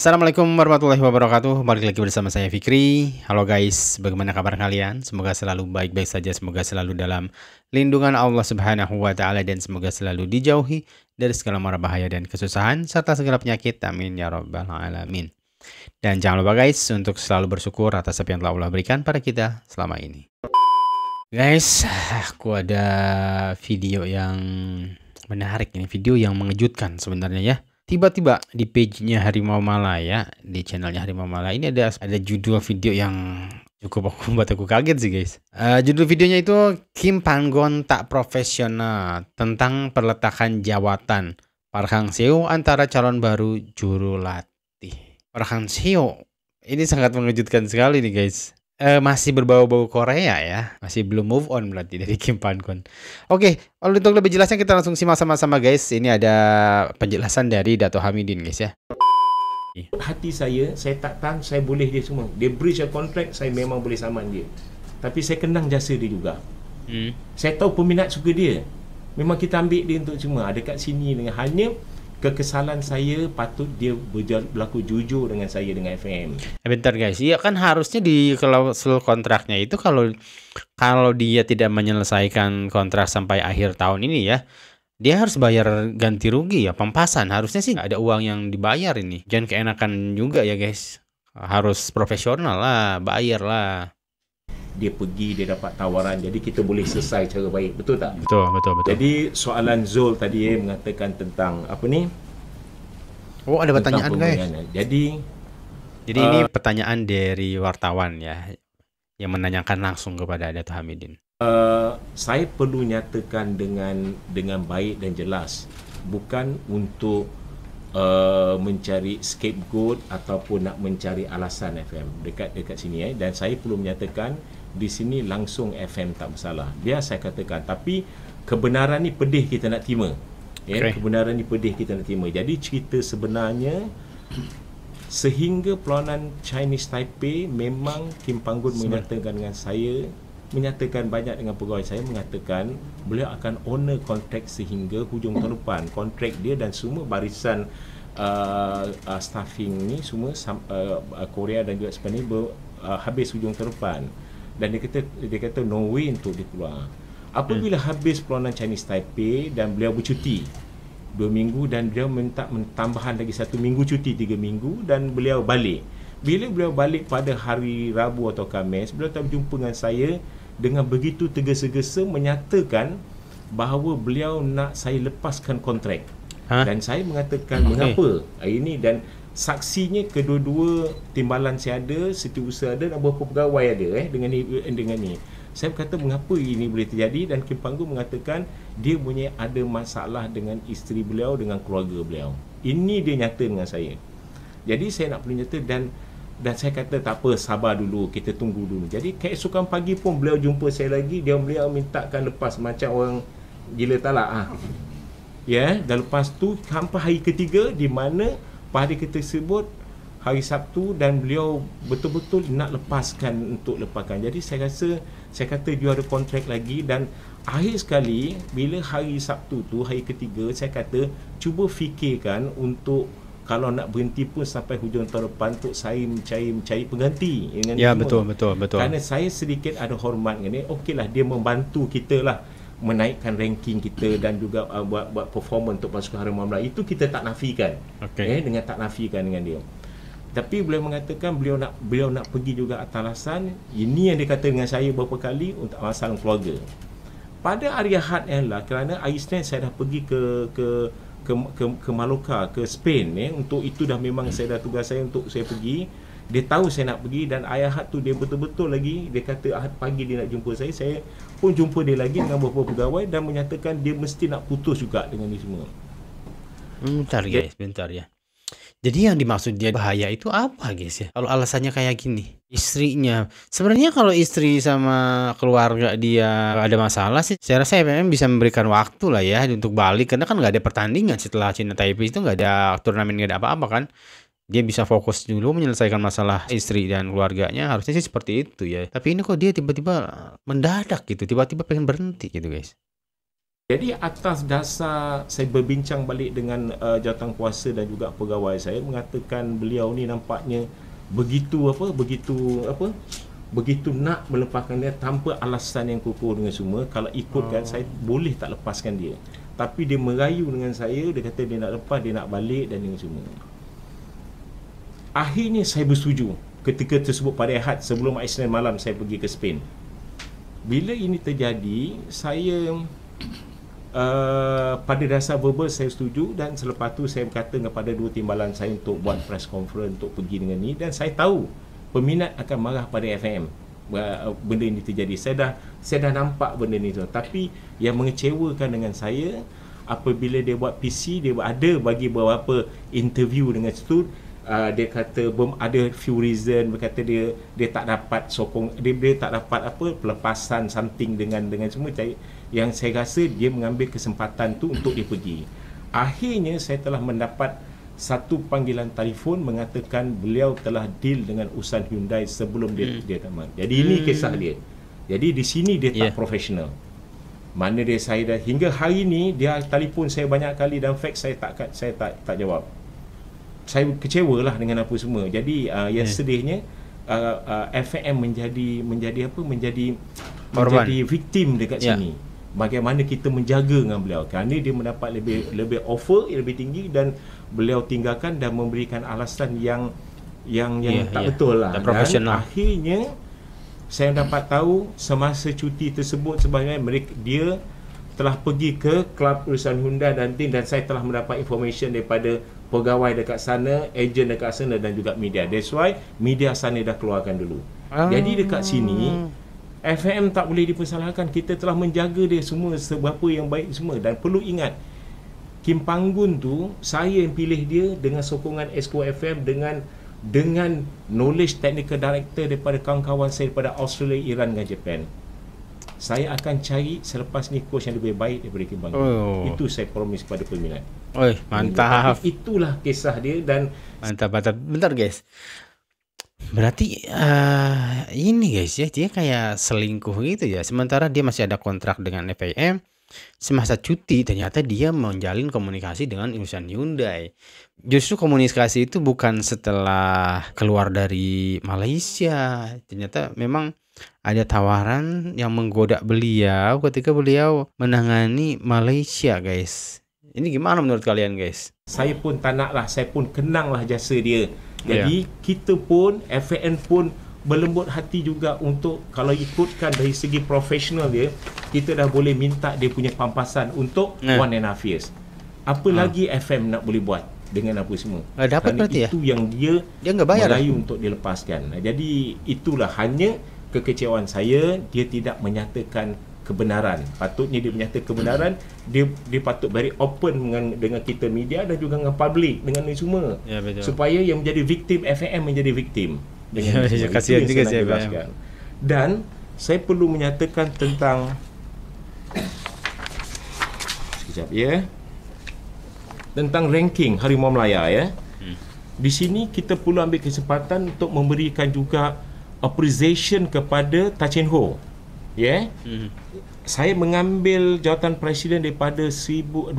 Assalamualaikum warahmatullahi wabarakatuh. Balik lagi bersama saya Fikri. Halo guys, bagaimana kabar kalian? Semoga selalu baik-baik saja. Semoga selalu dalam lindungan Allah Subhanahu wa taala dan semoga selalu dijauhi dari segala mara bahaya dan kesusahan serta segala penyakit. Amin ya rabbal alamin. Dan jangan lupa guys untuk selalu bersyukur atas apa yang telah Allah berikan pada kita selama ini. Guys, aku ada video yang menarik ini, video yang mengejutkan sebenarnya ya. Tiba-tiba di page-nya Harimau Malaya, di channelnya Harimau Malaya ini ada judul video yang cukup membuat aku kaget sih guys. Judul videonya itu Kim Panggon tak profesional tentang perletakan jawatan Park Hang Seo antara calon baru juru latih. Park Hang Seo ini sangat mengejutkan sekali nih guys. Masih berbau-bau Korea ya, masih belum move on berarti dari Kim Panggon. Oke, untuk lebih jelasnya kita langsung simak sama-sama guys. Ini ada penjelasan dari Dato' Hamidin guys ya. Hati saya tak tahan, saya boleh dia semua. Dia breach a contract, saya memang boleh saman dia. Tapi saya kenang jasa dia juga. Saya tahu peminat suka dia. Memang kita ambil dia untuk semua. Ada kat sini dengan hanya kekesalan saya, patut dia berlaku jujur dengan saya dengan FM. Bentar guys, iya kan harusnya di klausul kontraknya itu kalau dia tidak menyelesaikan kontrak sampai akhir tahun ini ya, dia harus bayar ganti rugi ya, pempasan. Harusnya sih nggak ada uang yang dibayar ini. Jangan keenakan juga ya guys. Harus profesional lah, bayar lah. Dia pergi, dia dapat tawaran, jadi kita boleh selesai cara baik, betul tak? Betul. Jadi soalan Zul tadi mengatakan tentang apa ni? Oh, ada pertanyaan guys. Jadi ini pertanyaan dari wartawan ya, yang menanyakan langsung kepada Dato' Hamidin. Saya perlu nyatakan dengan baik dan jelas, bukan untuk mencari scapegoat ataupun nak mencari alasan FM dekat sini dan saya perlu menyatakan di sini langsung FM tak masalah. Biar saya katakan, tapi kebenaran ni pedih kita nak terima. Ya, kebenaran ni pedih kita nak terima. Jadi cerita sebenarnya sehingga perlawanan Chinese Taipei memang Kim Panggon menyatakan dengan saya, menyatakan banyak dengan pegawai saya, mengatakan beliau akan honor kontrak sehingga hujung tahun depan. Kontrak dia dan semua barisan staffing ni semua Korea dan juga Sepanyol habis hujung tahun depan. Dan dia kata no way untuk dia keluar. Apabila habis perlawanan Chinese Taipei dan beliau bercuti 2 minggu dan beliau minta tambahan lagi 1 minggu cuti, 3 minggu dan beliau balik. Bila beliau balik pada hari Rabu atau Khamis, beliau tak berjumpa dengan saya dengan begitu tergesa-gesa menyatakan bahawa beliau nak saya lepaskan kontrak. Dan saya mengatakan mengapa ini, dan saksinya kedua-dua timbalan saya ada, setiausaha ada dan beberapa pegawai ada dengan ni. Saya berkata mengapa ini boleh terjadi, dan Kim Panggon mengatakan dia punya ada masalah dengan isteri beliau, dengan keluarga beliau. Ini dia nyata dengan saya. Jadi saya nak perlu nyata dan saya kata tak apa, sabar dulu, kita tunggu dulu. Jadi keesokan pagi pun beliau jumpa saya lagi, beliau mintakan lepas macam orang gila talak ya, dan lepas tu sampai hari ketiga di mana pada hari tersebut hari Sabtu, dan beliau betul-betul nak lepaskan. Jadi saya kata you ada kontrak lagi, dan akhir sekali bila hari Sabtu tu, hari ketiga, saya kata cuba fikirkan untuk kalau nak berhenti pun sampai hujung tahun depan untuk saya mencari pengganti dengan ya semua. betul. Kerana saya sedikit ada hormat dengan dia. Okeylah, dia membantu kita lah menaikkan ranking kita dan juga buat performance untuk pasukan Harimau Malaya. Itu kita tak nafikan. Dengan tak nafikan dengan dia. Tapi beliau mengatakan beliau nak pergi juga atas alasan ini yang dia kata dengan saya beberapa kali untuk masalah keluarga. Pada hari Ahad kerana hari Isnin saya dah pergi ke Mallorca, ke Spain untuk itu dah memang saya dah tugas saya untuk saya pergi. Dia tahu saya nak pergi, dan Ahad tu dia betul-betul lagi, dia kata Ahad pagi dia nak jumpa saya pun jumpa dia lagi dengan beberapa pegawai dan menyatakan dia mesti nak putus juga dengan ni semua. Bentar ya. Jadi yang dimaksud dia bahaya itu apa guys ya? Kalau alasannya kayak gini, istrinya. Sebenarnya kalau istri sama keluarga dia ada masalah sih, saya rasa FMM bisa memberikan waktu lah ya untuk balik, karena kan nggak ada pertandingan setelah Cina Taipei itu, nggak ada turnamen, nggak ada apa-apa kan. Dia bisa fokus dulu menyelesaikan masalah istri dan keluarganya, harusnya sih seperti itu ya. Tapi ini kok dia tiba-tiba mendadak gitu, tiba-tiba pengen berhenti gitu guys. Jadi atas dasar saya berbincang balik dengan jawatankuasa dan juga pegawai saya, mengatakan beliau ni nampaknya begitu nak melepaskan dia tanpa alasan yang kukuh dengan semua. Kalau ikutkan saya boleh tak lepaskan dia. Tapi dia merayu dengan saya, dia kata dia nak lepas, dia nak balik dan dengan semua. Akhirnya saya bersetuju. Ketika tersebut pada Ahad sebelum Isnin malam saya pergi ke Spain. Bila ini terjadi, saya pada dasar verbal saya setuju, dan selepas tu saya berkata kepada dua timbalan saya untuk buat press conference untuk pergi dengan ni, dan saya tahu peminat akan marah pada FM benda ini terjadi. Saya dah nampak benda ni tu. Tapi yang mengecewakan dengan saya, apabila dia buat PC, dia ada bagi beberapa interview dengan situ, dia kata ada few reason, berkata dia tak dapat sokong, dia tak dapat pelepasan something dengan semua. Yang saya rasa dia mengambil kesempatan tu untuk dia pergi. Akhirnya saya telah mendapat satu panggilan telefon mengatakan beliau telah deal dengan urusan Hyundai sebelum dia tamat. Jadi ini kisah dia. Jadi di sini dia tak profesional. Mana dia, saya dah hingga hari ni dia telefon saya banyak kali, dan fax saya tak jawab. Saya kecewa lah dengan apa semua. Jadi yang sedihnya FAM menjadi victim dekat sini. Bagaimana kita menjaga dengan beliau, kerana dia mendapat lebih offer lebih tinggi, dan beliau tinggalkan dan memberikan alasan yang tak betul lah. Dan akhirnya saya dapat tahu semasa cuti tersebut, sebenarnya dia telah pergi ke klub urusan Hyundai dan saya telah mendapat information daripada pegawai dekat sana, ejen dekat sana dan juga media. That's why media sana dah keluarkan dulu. Jadi dekat sini FM tak boleh dipersalahkan. Kita telah menjaga dia semua seberapa yang baik semua. Dan perlu ingat, Kim Panggun tu saya yang pilih dia dengan sokongan Esko FM, dengan knowledge technical director daripada kawan-kawan saya daripada Australia, Iran dan Japan. Saya akan cari selepas ni coach yang lebih baik daripada Kim Panggun. Itu saya promise kepada peminat. Mantap. Itulah kisah dia. Dan mantap. Bentar guys. Berarti ini guys ya, dia kayak selingkuh gitu ya. Sementara dia masih ada kontrak dengan FAM. Semasa cuti ternyata dia menjalin komunikasi dengan urusan Hyundai. Justru komunikasi itu bukan setelah keluar dari Malaysia. Ternyata memang ada tawaran yang menggoda beliau ketika beliau menangani Malaysia guys. Ini gimana menurut kalian guys? Saya pun tak nak lah, saya pun kenang lah jasa dia. Jadi kita pun, FAN pun berlembut hati juga untuk, kalau ikutkan dari segi profesional dia, kita dah boleh minta dia punya pampasan untuk 1.5 years. Apa lagi FM nak boleh buat dengan apa semua? Dapat berarti itu yang dia nggak bayar merayu untuk dilepaskan. Jadi itulah hanya kekecewaan saya, dia tidak menyatakan kebenaran. Patutnya dia menyatakan kebenaran. Dia patut very open dengan kita media dan juga dengan public dengan ini semua. Supaya yang menjadi victim FAM menjadi victim. Kasihan juga saya jelaskan. Dan saya perlu menyatakan tentang tentang ranking Harimau Melaya ya. Di sini kita perlu ambil kesempatan untuk memberikan juga appreciation kepada Tan Chin Ho. Saya mengambil jawatan presiden daripada 2018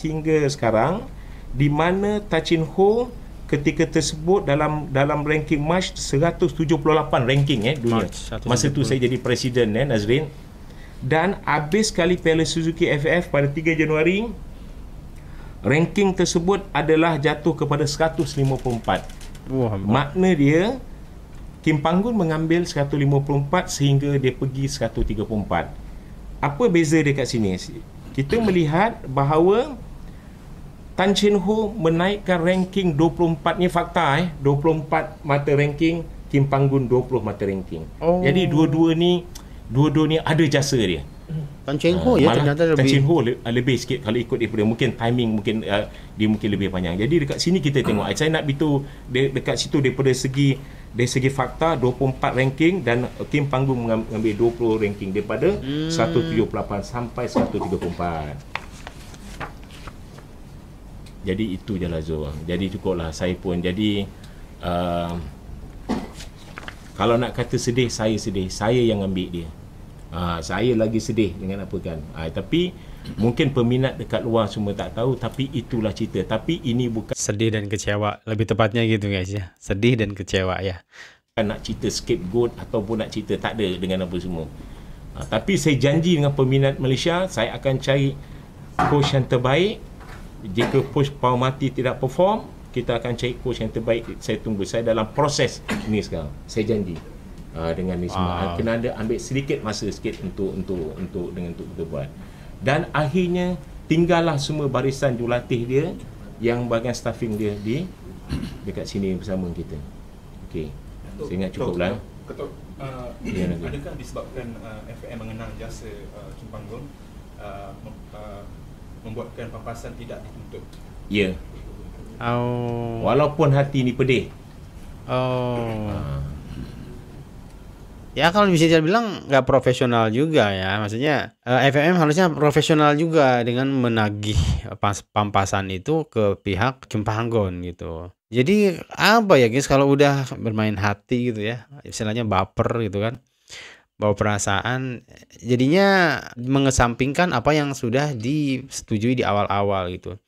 hingga sekarang, di mana Tan Chin Ho ketika tersebut dalam ranking March 178 ranking dunia. Masa tu saya jadi presiden Nazrin. Dan habis kali Piala Suzuki FF pada 3 Januari, ranking tersebut adalah jatuh kepada 154. Makna dia Kim Panggun mengambil 154 sehingga dia pergi 134. Apa beza dia kat sini? Kita melihat bahawa Tan Chin Ho menaikkan ranking 24 ni fakta 24 mata ranking, Kim Panggun 20 mata ranking. Jadi dua-dua ni ada jasa dia. Tan Chin Ho ternyata Tan Chin Ho lebih sikit kalau ikut daripada mungkin timing, dia mungkin lebih panjang. Jadi dekat sini kita tengok, saya nak beritahu dekat situ daripada segi fakta 24 ranking dan Kim Panggung mengambil 20 ranking daripada 178 sampai 134. Jadi itu je lah Zul. Jadi cukuplah saya pun. Jadi kalau nak kata sedih, saya yang ambil dia. Saya lagi sedih dengan apa kan. Tapi mungkin peminat dekat luar semua tak tahu, tapi itulah cerita. Tapi ini bukan Sedih dan kecewa, lebih tepatnya gitu guys ya. Sedih dan kecewa ya. nak cerita scapegoat ataupun nak cerita tak ada dengan apa semua. Tapi saya janji dengan peminat Malaysia, saya akan cari coach yang terbaik. Jika coach Paumati tidak perform, kita akan cari coach yang terbaik. Saya tunggu, saya dalam proses ni sekarang. Saya janji dengan ni semua. Kena ada ambil sedikit masa sikit untuk kita buat. Dan akhirnya tinggallah semua barisan jurulatih dia yang bahagian staffing dia dekat sini bersama kita. Okey. Saya ingat cukuplah. Ketua, adakah disebabkan FAM mengenal jasa Kim Panggon membuatkan pampasan tidak dituntut? Ya. Walaupun hati ni pedih. Ya kalau bisa dibilang nggak profesional juga ya. Maksudnya FAM harusnya profesional juga dengan menagih pampasan itu ke pihak Kim Panggon gitu. Jadi apa ya guys, kalau udah bermain hati gitu ya, istilahnya baper gitu kan, bawa perasaan, jadinya mengesampingkan apa yang sudah disetujui di awal-awal gitu.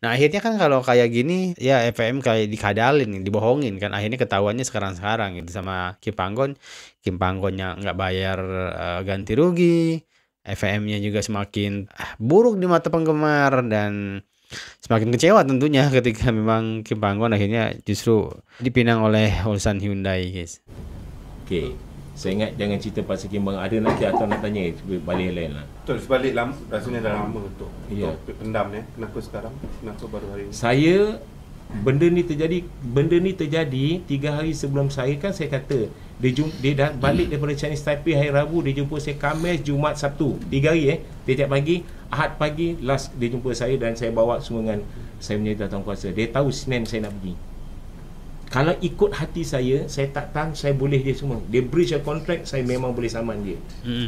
Nah akhirnya kan kalau kayak gini ya FAM kayak dikadalin, dibohongin kan, akhirnya ketahuannya sekarang gitu sama Kim Panggon. Kim Panggonnya nggak bayar ganti rugi, FAM-nya juga semakin buruk di mata penggemar dan semakin kecewa tentunya ketika memang Kim Panggon akhirnya justru dipinang oleh Ulsan Hyundai guys. Okey. Saya ingat jangan cerita pasal Kim Panggon. Ada nanti atau nak tanya balik lain lah. Betul, sebalik lama, rasanya dah lama untuk pendam ni. Kenapa sekarang? Kenapa baru hari ini? Saya benda ni terjadi 3 hari sebelum saya kan saya kata dia dah balik daripada Chinese Taipei hari Rabu, dia jumpa saya Khamis, Jumaat, Sabtu. 3 hari tiap pagi, Ahad pagi last dia jumpa saya dan saya bawa semua dengan saya punya tawatankuasa. Dia tahu Senin saya nak pergi. Kalau ikut hati saya tak tahan, saya boleh dia semua. Dia breach a contract, saya memang boleh saman dia.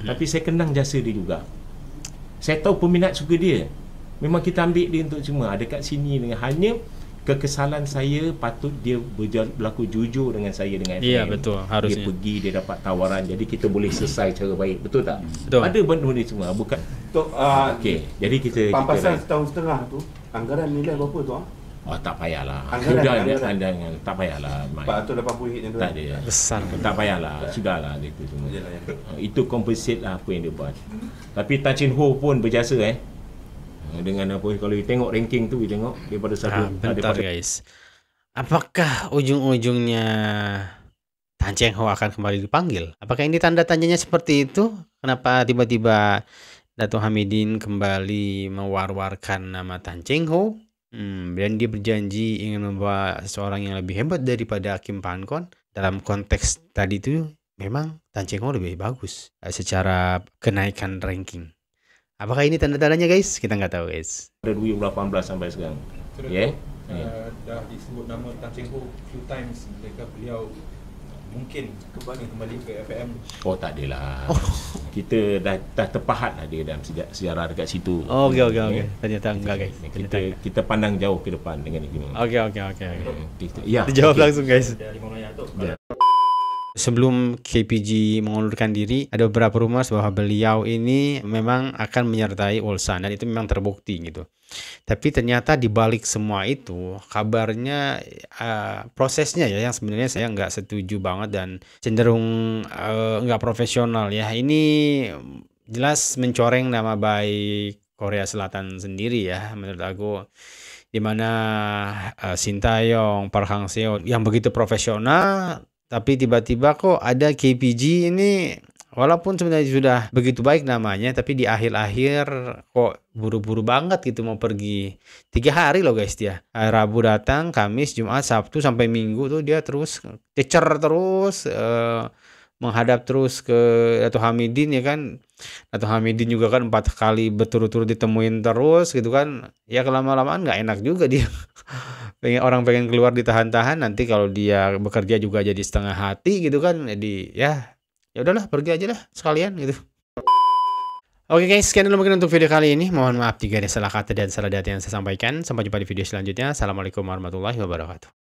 Tapi saya kenang jasa dia juga. Saya tahu peminat suka dia. Memang kita ambil dia untuk semua. Ada kat sini dengan hanya kekesalan saya, patut dia berlaku jujur dengan saya dengan FM. Iya betul, harusnya. Dia pergi, dia dapat tawaran, jadi kita boleh selesai cara baik. Betul tak? Betul. Ada benda-benda semua. Bukan. Okey, jadi kita pampasan setahun setengah tu, anggaran nilai berapa tu? Tak payahlah. Anggaran. Tak payahlah. 480 tu. Tak ada. Besar. Tak payahlah. Sudahlah itu semua. Itu compensate lah apa yang dia buat. Tapi Tan Chin Ho pun berjasa dengan apa, kalau you tengok ranking tu, you tengok daripada satu bentar guys, apakah ujung-ujungnya Tan Cheng Ho akan kembali dipanggil? Apakah ini tanda tanyanya seperti itu? Kenapa tiba-tiba Dato' Hamidin kembali mewar-warkan nama Tan Cheng Ho? Dan dia berjanji ingin membawa seseorang yang lebih hebat daripada Kim Panggon. Dalam konteks tadi itu memang Tan Cheng Ho lebih bagus secara kenaikan ranking. Apakah ini tanda-tandanya guys? Kita nggak tahu guys. Dari 2018 sampai sekarang. Dah disebut nama Tan Cheng Ho few times, mereka beliau mungkin kembali ke FAM. Tak adalah. Kita dah terpahat lah dia dalam sejarah dekat situ. Okey. Ternyata enggak guys. Kita pandang jauh ke depan dengan ini. Okey. Ya. Dijawab langsung guys. Sebelum KPG mengundurkan diri, ada beberapa rumor bahwa beliau ini memang akan menyertai Ulsan dan itu memang terbukti gitu. Tapi ternyata di balik semua itu, kabarnya prosesnya ya yang sebenarnya saya nggak setuju banget dan cenderung nggak profesional ya. Ini jelas mencoreng nama baik Korea Selatan sendiri ya menurut aku. Dimana Shin Tae-yong, Park Hang-seo yang begitu profesional, tapi tiba-tiba kok ada KPG ini, walaupun sebenarnya sudah begitu baik namanya, tapi di akhir-akhir kok buru-buru banget gitu mau pergi. 3 hari loh guys dia. Rabu datang, Kamis, Jumat, Sabtu sampai Minggu tuh dia terus cecer terus, menghadap terus ke Dato' Hamidin ya kan. Dato' Hamidin juga kan 4 kali berturut-turut ditemuin terus gitu kan. Ya kelama-lamaan nggak enak juga dia. Orang pengen keluar ditahan-tahan, nanti kalau dia bekerja juga jadi setengah hati gitu kan. Jadi ya udahlah pergi aja lah sekalian gitu. Oke guys, sekian dulu mungkin untuk video kali ini. Mohon maaf jika ada salah kata dan salah data yang saya sampaikan. Sampai jumpa di video selanjutnya. Assalamualaikum warahmatullahi wabarakatuh.